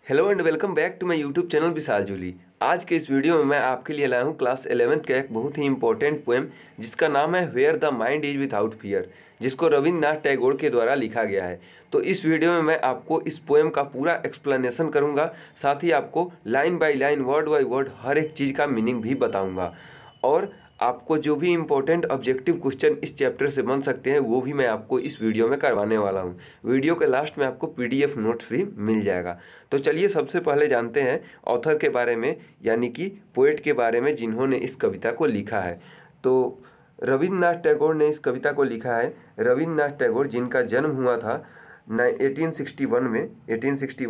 Hello and welcome back to my YouTube channel Vishal Juli. आज के इस वीडियो में मैं आपके लिए लाया हूँ क्लास 11th का एक बहुत ही इंपॉर्टेंट पोएम जिसका नाम है where the mind is without fear, जिसको रविन्द्रनाथ टैगोर के द्वारा लिखा गया है। तो इस वीडियो में मैं आपको इस पोएम का पूरा एक्सप्लेनेशन करूँगा, साथ ही आपको line by line word by word हर एक चीज़ का मीनिंग भी बताऊँगा और आपको जो भी इम्पोर्टेंट ऑब्जेक्टिव क्वेश्चन इस चैप्टर से बन सकते हैं वो भी मैं आपको इस वीडियो में करवाने वाला हूँ। वीडियो के लास्ट में आपको पीडीएफ नोट्स भी मिल जाएगा। तो चलिए सबसे पहले जानते हैं ऑथर के बारे में, यानी कि पोएट के बारे में जिन्होंने इस कविता को लिखा है। तो रविन्द्रनाथ टैगोर ने इस कविता को लिखा है। रविन्द्रनाथ टैगोर जिनका जन्म हुआ था 1861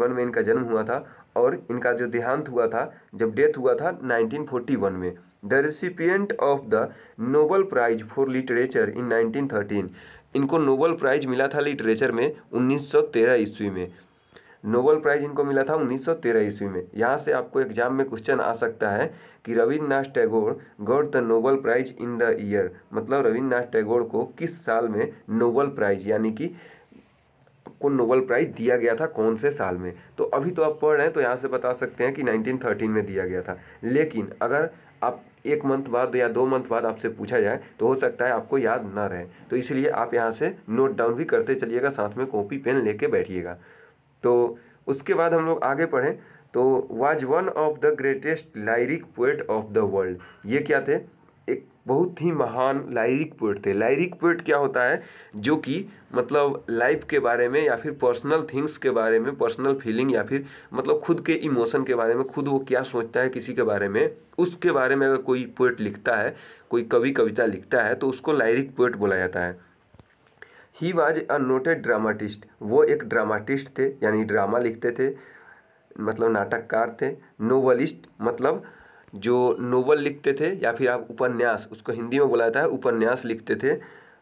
में इनका जन्म हुआ था और इनका जो देहांत हुआ था, जब डेथ हुआ था 1941 में। The recipient of the Nobel prize for literature in 1913। इनको नोबल प्राइज मिला था लिटरेचर में 1913 ईस्वी में। नोबल प्राइज इनको मिला था 1913 ईस्वी में। यहाँ से आपको एग्जाम में क्वेश्चन आ सकता है कि Rabindranath Tagore got the Nobel prize in the year, मतलब रविन्द्रनाथ टैगोर को किस साल में नोबल प्राइज यानी कि को नोबल प्राइज दिया गया था, कौन से साल में। तो अभी तो आप पढ़ रहे हैं तो यहाँ से बता सकते हैं कि 1913 में दिया गया था, लेकिन अगर आप एक मंथ बाद या 2 मंथ बाद आपसे पूछा जाए तो हो सकता है आपको याद ना रहे। तो इसलिए आप यहाँ से नोट डाउन भी करते चलिएगा, साथ में कॉपी पेन लेके बैठिएगा। तो उसके बाद हम लोग आगे पढ़ें तो was one of the greatest lyric poet of the world. ये क्या थे? एक बहुत ही महान लाइरिक पोएट थे। लाइरिक पोएट क्या होता है? जो कि मतलब लाइफ के बारे में या फिर पर्सनल थिंग्स के बारे में, पर्सनल फीलिंग या फिर मतलब खुद के इमोशन के बारे में, खुद वो क्या सोचता है किसी के बारे में, उसके बारे में अगर कोई पोएट लिखता है, कोई कवि कविता लिखता है तो उसको लाइरिक पोएट बोला जाता है। He was a noted dramatist. वो एक ड्रामाटिस्ट थे, यानी ड्रामा लिखते थे, मतलब नाटककार थे। नोवेलिस्ट मतलब जो नोवेल लिखते थे या फिर आप उपन्यास, उसको हिंदी में बोला जाता है उपन्यास लिखते थे।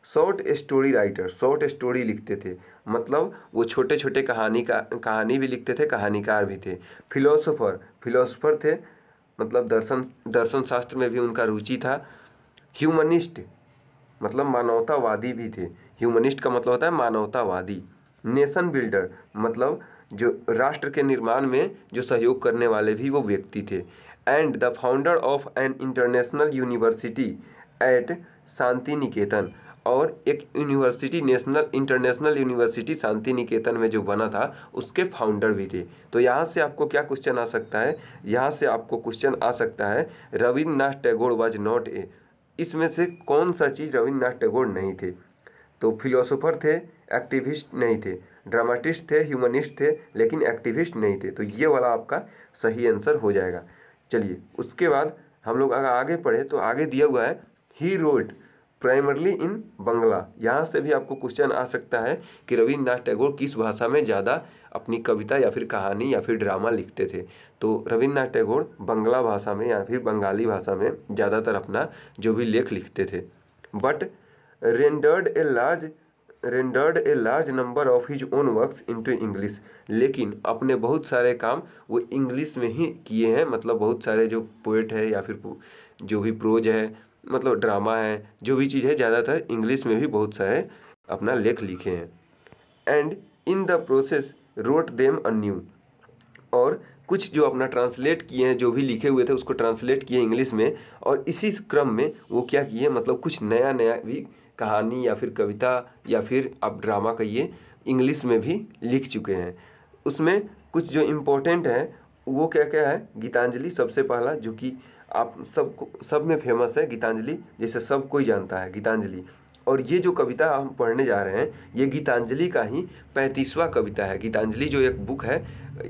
Short story writer, short story लिखते थे, मतलब वो छोटे छोटे कहानी भी लिखते थे, कहानीकार भी थे। फिलोसोफर, फिलोसोफर थे, मतलब दर्शन शास्त्र में भी उनका रुचि था। ह्यूमनिस्ट मतलब मानवतावादी भी थे। ह्यूमनिस्ट का मतलब होता है मानवतावादी। नेशन बिल्डर मतलब जो राष्ट्र के निर्माण में जो सहयोग करने वाले भी वो व्यक्ति थे। And the founder of an international university at Shanti Niketan, और एक university, international university Shanti Niketan में जो बना था उसके फाउंडर भी थे। तो यहाँ से आपको क्या क्वेश्चन आ सकता है? यहाँ से आपको क्वेश्चन आ सकता है Rabindranath Tagore was not a, इसमें से कौन सा चीज़ रविन्द्रनाथ टैगोर नहीं थे? तो फिलोसोफर थे, एक्टिविस्ट नहीं थे। ड्रामाटिस्ट थे, ह्यूमनिस्ट थे, लेकिन एक्टिविस्ट नहीं थे। तो ये वाला आपका सही आंसर हो जाएगा। चलिए उसके बाद हम लोग अगर आगे पढ़े तो आगे दिया हुआ है ही रोट प्राइमरली इन बंगला। यहाँ से भी आपको क्वेश्चन आ सकता है कि रविन्द्रनाथ टैगोर किस भाषा में ज़्यादा अपनी कविता या फिर कहानी या फिर ड्रामा लिखते थे। तो रविन्द्रनाथ टैगोर बंगला भाषा में या फिर बंगाली भाषा में ज़्यादातर अपना जो भी लेख लिखते थे। But rendered a large number of his own works into English, लेकिन अपने बहुत सारे काम वो इंग्लिश में ही किए हैं। मतलब बहुत सारे जो पोएट है या फिर जो भी प्रोज है, मतलब ड्रामा है, जो भी चीज़ है, ज़्यादातर इंग्लिश में भी बहुत सारे अपना लेख लिखे हैं। And in the process wrote them anew, और कुछ जो अपना ट्रांसलेट किए हैं, जो भी लिखे हुए थे उसको ट्रांसलेट किए इंग्लिश में, और इसी क्रम में वो क्या किए, मतलब कुछ नया नया भी कहानी या फिर कविता या फिर आप ड्रामा कहिए, इंग्लिश में भी लिख चुके हैं। उसमें कुछ जो इम्पोर्टेंट है वो क्या क्या है? गीतांजलि सबसे पहला, जो कि आप सब में फेमस है गीतांजलि, जैसे सब कोई जानता है गीतांजलि। और ये जो कविता हम पढ़ने जा रहे हैं ये गीतांजलि का ही 35वां कविता है। गीतांजलि जो एक बुक है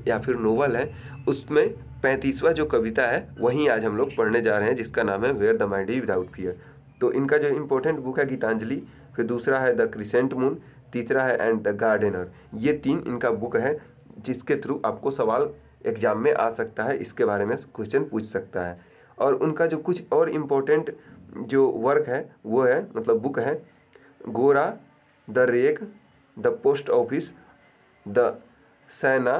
या फिर नोवेल है, उसमें 35वां जो कविता है वहीं आज हम लोग पढ़ने जा रहे हैं, जिसका नाम है where the mind is without fear. तो इनका जो इम्पोर्टेंट बुक है गीतांजलि, फिर दूसरा है द क्रिसेंट मून, तीसरा है एंड द गार्डनर। ये 3 इनका बुक है जिसके थ्रू आपको सवाल एग्जाम में आ सकता है, इसके बारे में क्वेश्चन पूछ सकता है। और उनका जो कुछ और इम्पोर्टेंट जो वर्क है वो है, मतलब बुक है, Gora, the wreck, the post office, the सैना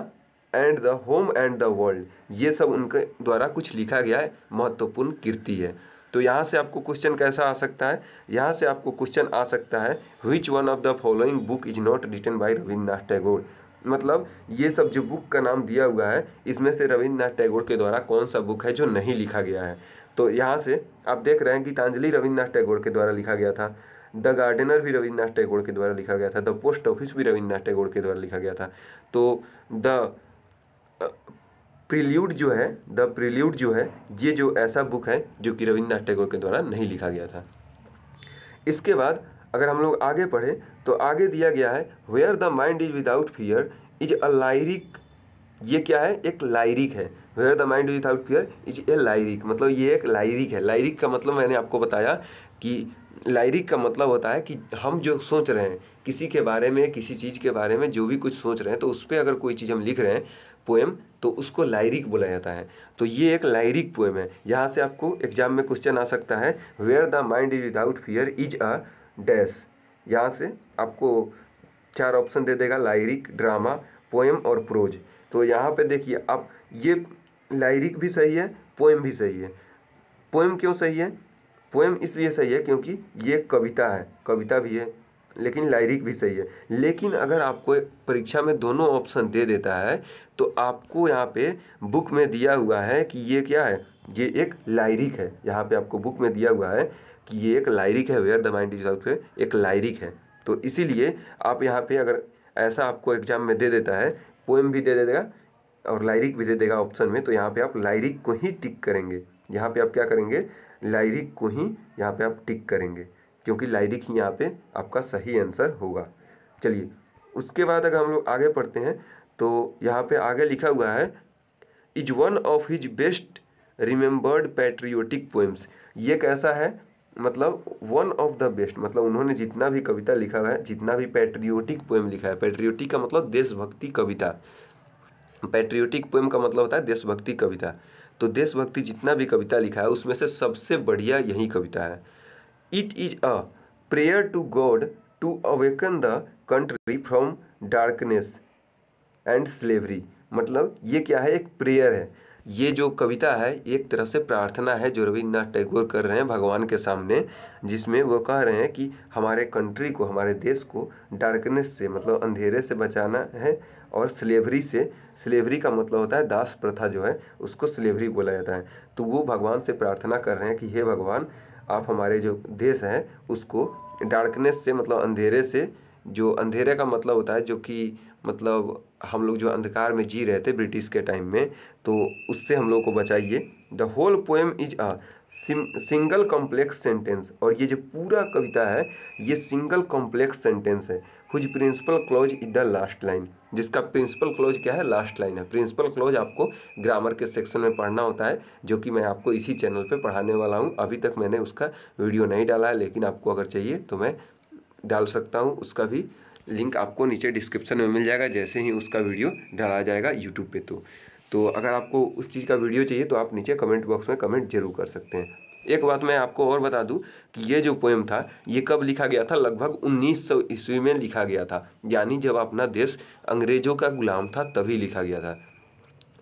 and the home and the world. ये सब उनके द्वारा कुछ लिखा गया है, महत्वपूर्ण कृति है। तो यहाँ से आपको क्वेश्चन कैसा आ सकता है? यहाँ से आपको क्वेश्चन आ सकता है which one of the following book is not written by Rabindranath Tagore. मतलब ये सब जो बुक का नाम दिया हुआ है इसमें से रविन्द्रनाथ टैगोर के द्वारा कौन सा बुक है जो नहीं लिखा गया है। तो यहाँ से आप देख रहे हैं गीतांजलि रविन्द्रनाथ टैगोर के द्वारा लिखा गया था, द गार्डनर भी रविन्द्रनाथ टैगोर के द्वारा लिखा गया था, द पोस्ट ऑफिस भी रविन्द्रनाथ टैगोर के द्वारा लिखा गया था। तो द प्रील्यूड जो है ये जो ऐसा बुक है जो कि रविन्द्रनाथ टैगोर के द्वारा नहीं लिखा गया था। इसके बाद अगर हम लोग आगे पढ़े तो आगे दिया गया है where the mind is without fear is a lyric. ये क्या है? एक लाइरिक है। Where the mind is without fear is a lyric, मतलब ये एक लाइरिक है। लाइरिक का मतलब मैंने आपको बताया कि लाइरिक का मतलब होता है कि हम जो सोच रहे हैं किसी के बारे में, किसी चीज़ के बारे में जो भी कुछ सोच रहे हैं, तो उस पर अगर कोई चीज़ हम लिख रहे हैं पोएम, तो उसको लाइरिक बोला जाता है। तो ये एक लाइरिक पोएम है। यहाँ से आपको एग्जाम में क्वेश्चन आ सकता है where the mind is without fear is a dash. यहाँ से आपको 4 ऑप्शन दे देगा, लाइरिक, ड्रामा, पोएम और प्रोज। तो यहाँ पे देखिए आप, ये लाइरिक भी सही है, पोएम भी सही है। पोएम क्यों सही है? पोएम इसलिए सही है क्योंकि ये कविता है, कविता भी है, लेकिन लाइरिक भी सही है। लेकिन अगर आपको परीक्षा में दोनों ऑप्शन दे देता है तो आपको यहाँ पे बुक में दिया हुआ है कि ये क्या है, ये एक लाइरिक है। यहाँ पे आपको बुक में दिया हुआ है कि ये एक लाइरिक है, where the mind is without fear एक लाइरिक है। तो इसीलिए आप यहाँ पे अगर ऐसा आपको एग्जाम में दे देता है, पोएम भी दे देगा और लाइरिक भी दे देगा ऑप्शन में, तो यहाँ पे आप लाइरिक को ही टिक करेंगे। यहाँ पे आप क्या करेंगे? लाइरिक को ही यहाँ पे आप टिक करेंगे, क्योंकि लाइरिक ही यहाँ पे आपका सही आंसर होगा। चलिए उसके बाद अगर हम लोग आगे पढ़ते हैं तो यहाँ पे आगे लिखा हुआ है is one of his best remembered patriotic poems. ये कैसा है? मतलब वन ऑफ द बेस्ट, मतलब उन्होंने जितना भी कविता लिखा हुआ है, जितना भी पैट्रियोटिक पोएम लिखा है, पैट्रियोटिक का मतलब देशभक्ति कविता, पैट्रियोटिक पोएम का मतलब होता है देशभक्ति कविता। तो देशभक्ति जितना भी कविता लिखा है उसमें से सबसे बढ़िया यही कविता है। It is a prayer to God to awaken the country from darkness and slavery. मतलब ये क्या है? एक प्रेयर है। ये जो कविता है एक तरह से प्रार्थना है जो रविन्द्रनाथ टैगोर कर रहे हैं भगवान के सामने, जिसमें वो कह रहे हैं कि हमारे कंट्री को, हमारे देश को डार्कनेस से, मतलब अंधेरे से बचाना है, और स्लेवरी से, स्लेवरी का मतलब होता है दास प्रथा जो है उसको स्लेवरी बोला जाता है। तो वो भगवान से प्रार्थना कर रहे हैं कि हे भगवान, आप हमारे जो देश है उसको डार्कनेस से, मतलब अंधेरे से, जो अंधेरे का मतलब होता है जो कि मतलब हम लोग जो अंधकार में जी रहे थे ब्रिटिश के टाइम में, तो उससे हम लोग को बचाइए। The whole poem is a single complex sentence. और ये जो पूरा कविता है ये सिंगल कॉम्प्लेक्स सेंटेंस है। Whose principal clause is the last line. जिसका प्रिंसिपल क्लॉज क्या है? लास्ट लाइन है। प्रिंसिपल क्लॉज आपको ग्रामर के सेक्शन में पढ़ना होता है, जो कि मैं आपको इसी चैनल पे पढ़ाने वाला हूँ। अभी तक मैंने उसका वीडियो नहीं डाला है, लेकिन आपको अगर चाहिए तो मैं डाल सकता हूँ। उसका भी लिंक आपको नीचे डिस्क्रिप्शन में मिल जाएगा, जैसे ही उसका वीडियो डाला जाएगा यूट्यूब पे। तो अगर आपको उस चीज़ का वीडियो चाहिए तो आप नीचे कमेंट बॉक्स में कमेंट जरूर कर सकते हैं। एक बात मैं आपको और बता दूं कि ये जो पोएम था ये कब लिखा गया था? लगभग 1900 ईस्वी में लिखा गया था, यानी जब अपना देश अंग्रेजों का गुलाम था तभी लिखा गया था।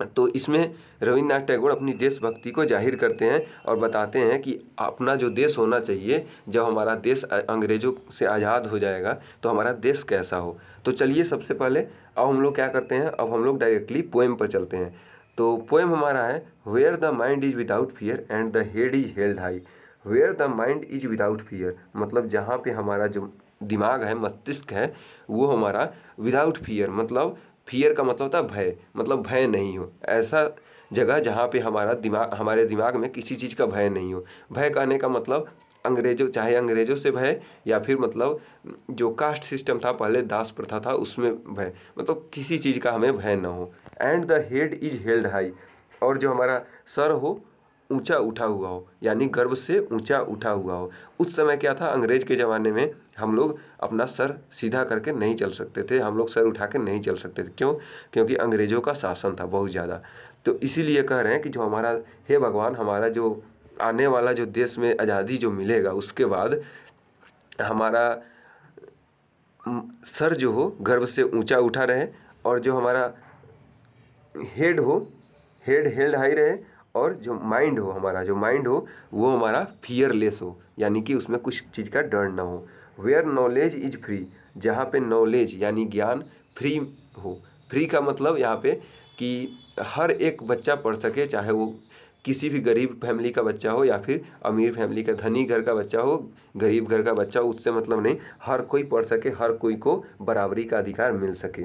तो इसमें रविन्द्रनाथ टैगोर अपनी देशभक्ति को जाहिर करते हैं और बताते हैं कि अपना जो देश होना चाहिए, जब हमारा देश अंग्रेज़ों से आज़ाद हो जाएगा तो हमारा देश कैसा हो। तो चलिए सबसे पहले अब हम लोग क्या करते हैं, अब हम लोग डायरेक्टली पोएम पर चलते हैं। तो पोएम हमारा है where the mind is without fear and the head is held high. Where the mind is without fear, मतलब जहाँ पे हमारा जो दिमाग है, मस्तिष्क है, वो हमारा विदाउट फियर, मतलब फियर का मतलब होता है भय, मतलब भय नहीं हो। ऐसा जगह जहाँ पे हमारा दिमाग, हमारे दिमाग में किसी चीज़ का भय नहीं हो। भय कहने का मतलब अंग्रेजों, चाहे अंग्रेजों से भय या फिर मतलब जो कास्ट सिस्टम था पहले, दास प्रथा था, उसमें भय, मतलब किसी चीज़ का हमें भय ना हो। And the head is held high, और जो हमारा सर हो ऊंचा उठा हुआ हो, यानी गर्व से ऊंचा उठा हुआ हो। उस समय क्या था, अंग्रेज के ज़माने में हम लोग अपना सर सीधा करके नहीं चल सकते थे, हम लोग सर उठा के नहीं चल सकते थे। क्यों? क्योंकि अंग्रेज़ों का शासन था बहुत ज़्यादा। तो इसीलिए कह रहे हैं कि जो हमारा, हे भगवान, हमारा जो आने वाला जो देश में आज़ादी जो मिलेगा उसके बाद हमारा सर जो हो गर्व से ऊंचा उठा रहे, और जो हमारा हेड हो, हेड हेल्ड हाई रहे, और जो माइंड हो, हमारा जो माइंड हो वो हमारा फियरलेस हो, यानी कि उसमें कुछ चीज़ का डर ना हो। वेयर नॉलेज इज फ्री, जहाँ पे नॉलेज यानी ज्ञान फ्री हो, फ्री का मतलब यहाँ पे कि हर एक बच्चा पढ़ सके, चाहे वो किसी भी गरीब फैमिली का बच्चा हो या फिर अमीर फैमिली का, धनी घर का बच्चा हो, गरीब घर का बच्चा हो, उससे मतलब नहीं, हर कोई पढ़ सके, हर कोई को बराबरी का अधिकार मिल सके।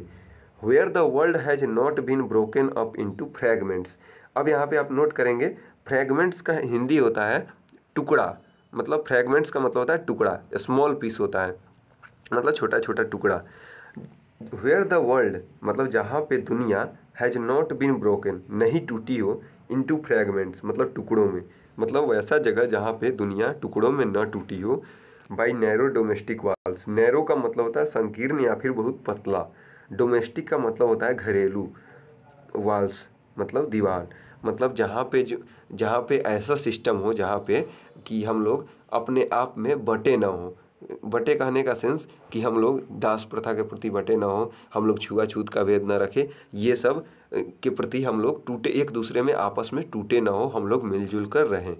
Where the world has not been broken up into fragments. अब यहाँ पे आप नोट करेंगे, फ्रैगमेंट्स का हिंदी होता है टुकड़ा, मतलब फ्रैगमेंट्स का मतलब होता है टुकड़ा, स्मॉल पीस होता है, मतलब छोटा छोटा टुकड़ा। वेयर द वर्ल्ड मतलब जहाँ पे दुनिया, हैज़ नॉट बीन ब्रोकन नहीं टूटी हो, इनटू फ्रैगमेंट्स मतलब टुकड़ों में, मतलब वैसा जगह जहाँ पे दुनिया टुकड़ों में न टूटी हो, by narrow domestic walls. Narrow का मतलब होता है संकीर्ण या फिर बहुत पतला, डोमेस्टिक का मतलब होता है घरेलू, वाल्स मतलब दीवार, मतलब जहाँ पे ऐसा सिस्टम हो जहाँ पे कि हम लोग अपने आप में बटे ना हो। बटे कहने का सेंस कि हम लोग दास प्रथा के प्रति बटे ना हो, हम लोग छुआछूत का भेद ना रखें, ये सब के प्रति हम लोग टूटे, एक दूसरे में आपस में टूटे ना हो, हम लोग मिलजुल कर रहें।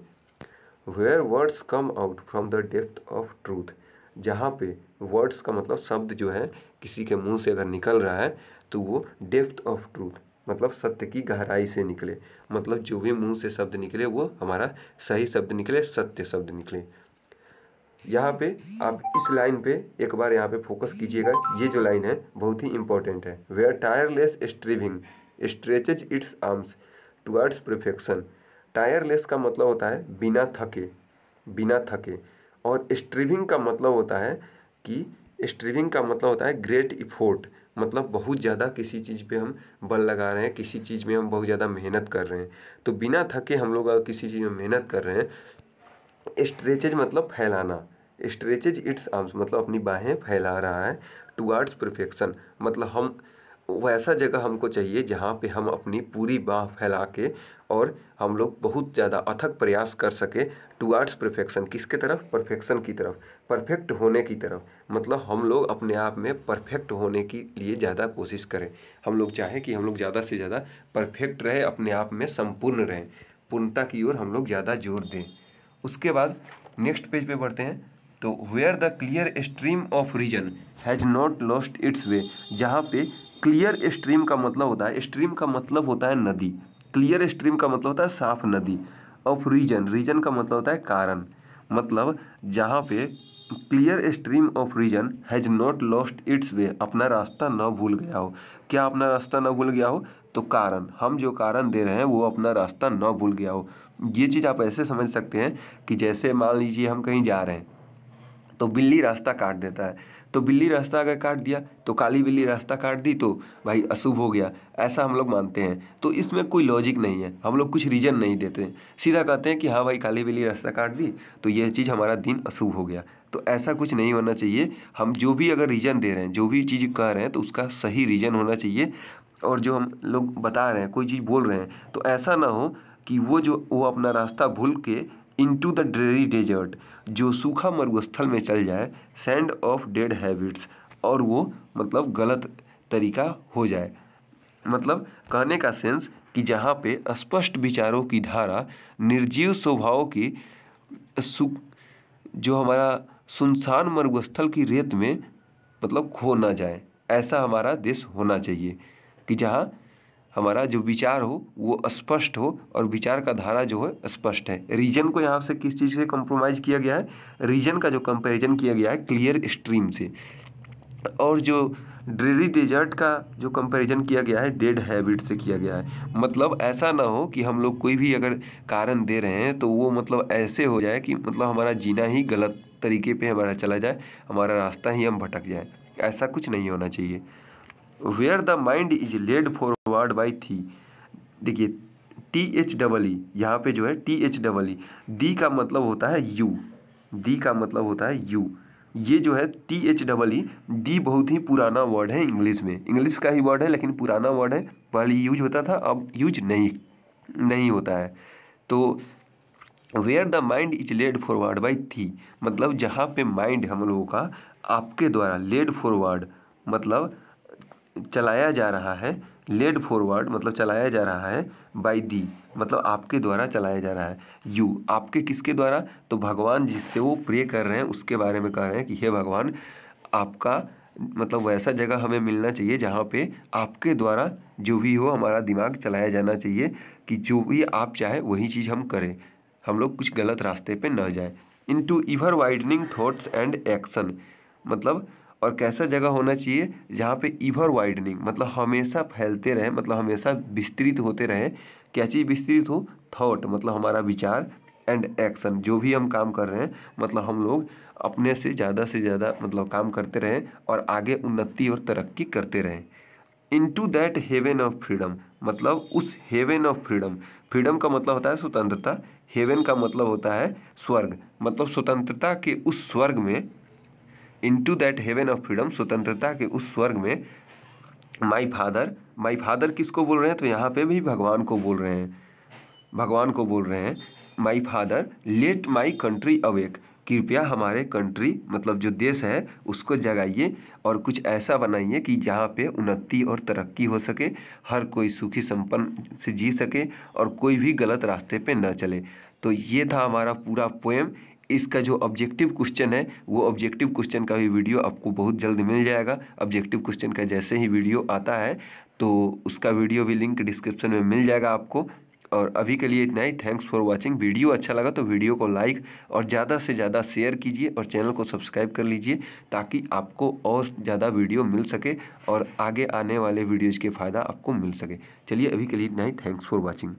Where words come out from the depth of truth. जहाँ पे वर्ड्स का मतलब शब्द जो है किसी के मुंह से अगर निकल रहा है तो वो डेप्थ ऑफ ट्रूथ मतलब सत्य की गहराई से निकले, मतलब जो भी मुंह से शब्द निकले वो हमारा सही शब्द निकले, सत्य शब्द निकले। यहाँ पे आप इस लाइन पे एक बार यहाँ पे फोकस कीजिएगा, ये जो लाइन है बहुत ही इंपॉर्टेंट है। Where tireless striving stretches its arms towards perfection. Tireless का मतलब होता है बिना थके, बिना थके, और स्ट्रीविंग का मतलब होता है कि स्ट्रीविंग का मतलब होता है ग्रेट इफोर्ट, मतलब बहुत ज़्यादा किसी चीज़ पे हम बल लगा रहे हैं, किसी चीज़ में हम बहुत ज़्यादा मेहनत कर रहे हैं। तो बिना थके हम लोग अगर किसी चीज़ में मेहनत कर रहे हैं, स्ट्रेचेज मतलब फैलाना, स्ट्रेचेज इट्स आर्म्स मतलब अपनी बाहें फैला रहा है, टुवर्ड्स परफेक्शन मतलब हम वैसा जगह हमको चाहिए जहाँ पे हम अपनी पूरी बाह फैला के और हम लोग बहुत ज़्यादा अथक प्रयास कर सके, टुवर्ड्स परफेक्शन किसके तरफ, परफेक्शन की तरफ, परफेक्ट होने की तरफ, मतलब हम लोग अपने आप में परफेक्ट होने के लिए ज़्यादा कोशिश करें। हम लोग चाहें कि हम लोग ज़्यादा से ज़्यादा परफेक्ट रहे, अपने आप में संपूर्ण रहें, पूर्णता की ओर हम लोग ज़्यादा जोर दें। उसके बाद नेक्स्ट पेज पे बढ़ते हैं, तो where the clear stream of reason has not lost its way. जहाँ पे क्लियर स्ट्रीम का मतलब होता है, स्ट्रीम का मतलब होता है नदी, क्लियर स्ट्रीम का मतलब होता है साफ नदी, ऑफ रीजन, रीजन का मतलब होता है कारण, मतलब जहाँ पे clear stream of reason has not lost its way अपना रास्ता न भूल गया हो। क्या अपना रास्ता न भूल गया हो, तो कारण, हम जो कारण दे रहे हैं वो अपना रास्ता न भूल गया हो। ये चीज़ आप ऐसे समझ सकते हैं कि जैसे मान लीजिए हम कहीं जा रहे हैं तो बिल्ली रास्ता काट देता है, तो बिल्ली रास्ता अगर काट दिया तो काली बिल्ली रास्ता काट दी तो भाई अशुभ हो गया, ऐसा हम लोग मानते हैं। तो इसमें कोई लॉजिक नहीं है, हम लोग कुछ रीजन नहीं देते हैं, सीधा कहते हैं कि हाँ भाई काली बिल्ली रास्ता काट दी तो यह चीज़ हमारा दिन अशुभ हो गया। तो ऐसा कुछ नहीं होना चाहिए, हम जो भी अगर रीजन दे रहे हैं, जो भी चीज़ कह रहे हैं तो उसका सही रीजन होना चाहिए। और जो हम लोग बता रहे हैं, कोई चीज़ बोल रहे हैं, तो ऐसा ना हो कि वो अपना रास्ता भूल के इनटू द ड्रेरी डेजर्ट, जो सूखा मरुस्थल में चल जाए, सैंड ऑफ डेड हैबिट्स, और वो मतलब गलत तरीका हो जाए। मतलब कहने का सेंस कि जहाँ पे स्पष्ट विचारों की धारा निर्जीव स्वभावों की जो हमारा सुनसान मरुस्थल की रेत में मतलब खो ना जाए, ऐसा हमारा देश होना चाहिए कि जहाँ हमारा जो विचार हो वो स्पष्ट हो और विचार का धारा जो है स्पष्ट है। रीजन को यहाँ से किस चीज़ से कंप्रोमाइज़ किया गया है, रीजन का जो कंपैरिजन किया गया है क्लियर स्ट्रीम से, और जो ड्रेरी डेजर्ट का जो कंपैरिजन किया गया है डेड हैबिट से किया गया है। मतलब ऐसा ना हो कि हम लोग कोई भी अगर कारण दे रहे हैं तो वो मतलब ऐसे हो जाए कि मतलब हमारा जीना ही गलत तरीके पे हमारा चला जाए, हमारा रास्ता ही हम भटक जाए, ऐसा कुछ नहीं होना चाहिए। Where the mind is led forward by thee. देखिए THEE यहाँ पे जो है THEE, दी का मतलब होता है यू, दी का मतलब होता है यू, ये जो है THEE, दी बहुत ही पुराना वर्ड है इंग्लिश में, इंग्लिश का ही वर्ड है लेकिन पुराना वर्ड है, पहले यूज होता था अब यूज नहीं होता है। तो where the mind is led forward by thee, मतलब जहाँ पे माइंड हम लोगों का आपके द्वारा लेड फॉरवर्ड मतलब चलाया जा रहा है, लेड फॉरवर्ड मतलब चलाया जा रहा है, बाय दी मतलब आपके द्वारा चलाया जा रहा है, यू आपके किसके द्वारा, तो भगवान जिससे वो प्रे कर रहे हैं उसके बारे में कह रहे हैं कि हे भगवान आपका मतलब वैसा जगह हमें मिलना चाहिए जहाँ पे आपके द्वारा जो भी हो हमारा दिमाग चलाया जाना चाहिए कि जो भी आप चाहे वही चीज़ हम करें, हम लोग कुछ गलत रास्ते पे न जाए। Into इवर widening thoughts and action, मतलब और कैसा जगह होना चाहिए जहाँ पे इवर वाइडनिंग मतलब हमेशा फैलते रहे, मतलब हमेशा विस्तृत होते रहे। क्या चीज़ विस्तृत हो? थॉट मतलब हमारा विचार, एंड एक्शन जो भी हम काम कर रहे हैं मतलब हम लोग अपने से ज़्यादा मतलब काम करते रहें और आगे उन्नति और तरक्की करते रहें। Into that heaven of freedom, मतलब उस हेवन ऑफ फ्रीडम, फ्रीडम का मतलब होता है स्वतंत्रता, हेवन का मतलब होता है स्वर्ग, मतलब स्वतंत्रता के उस स्वर्ग में, into that heaven of freedom स्वतंत्रता के उस स्वर्ग में माई फादर किसको बोल रहे हैं? तो यहाँ पे भी भगवान को बोल रहे हैं, भगवान को बोल रहे हैं। My father let my country awake, कृपया हमारे कंट्री मतलब जो देश है उसको जगाइए और कुछ ऐसा बनाइए कि जहाँ पे उन्नति और तरक्की हो सके, हर कोई सुखी संपन्न से जी सके और कोई भी गलत रास्ते पे न चले। तो ये था हमारा पूरा पोएम। इसका जो ऑब्जेक्टिव क्वेश्चन है वो ऑब्जेक्टिव क्वेश्चन का भी वीडियो आपको बहुत जल्द मिल जाएगा। ऑब्जेक्टिव क्वेश्चन का जैसे ही वीडियो आता है तो उसका वीडियो भी लिंक डिस्क्रिप्शन में मिल जाएगा आपको। और अभी के लिए इतना ही। Thanks for watching. वीडियो अच्छा लगा तो वीडियो को लाइक और ज़्यादा से ज़्यादा शेयर कीजिए और चैनल को सब्सक्राइब कर लीजिए ताकि आपको और ज़्यादा वीडियो मिल सके और आगे आने वाले वीडियोज़ के फ़ायदा आपको मिल सके। चलिए अभी के लिए इतना ही। Thanks for watching.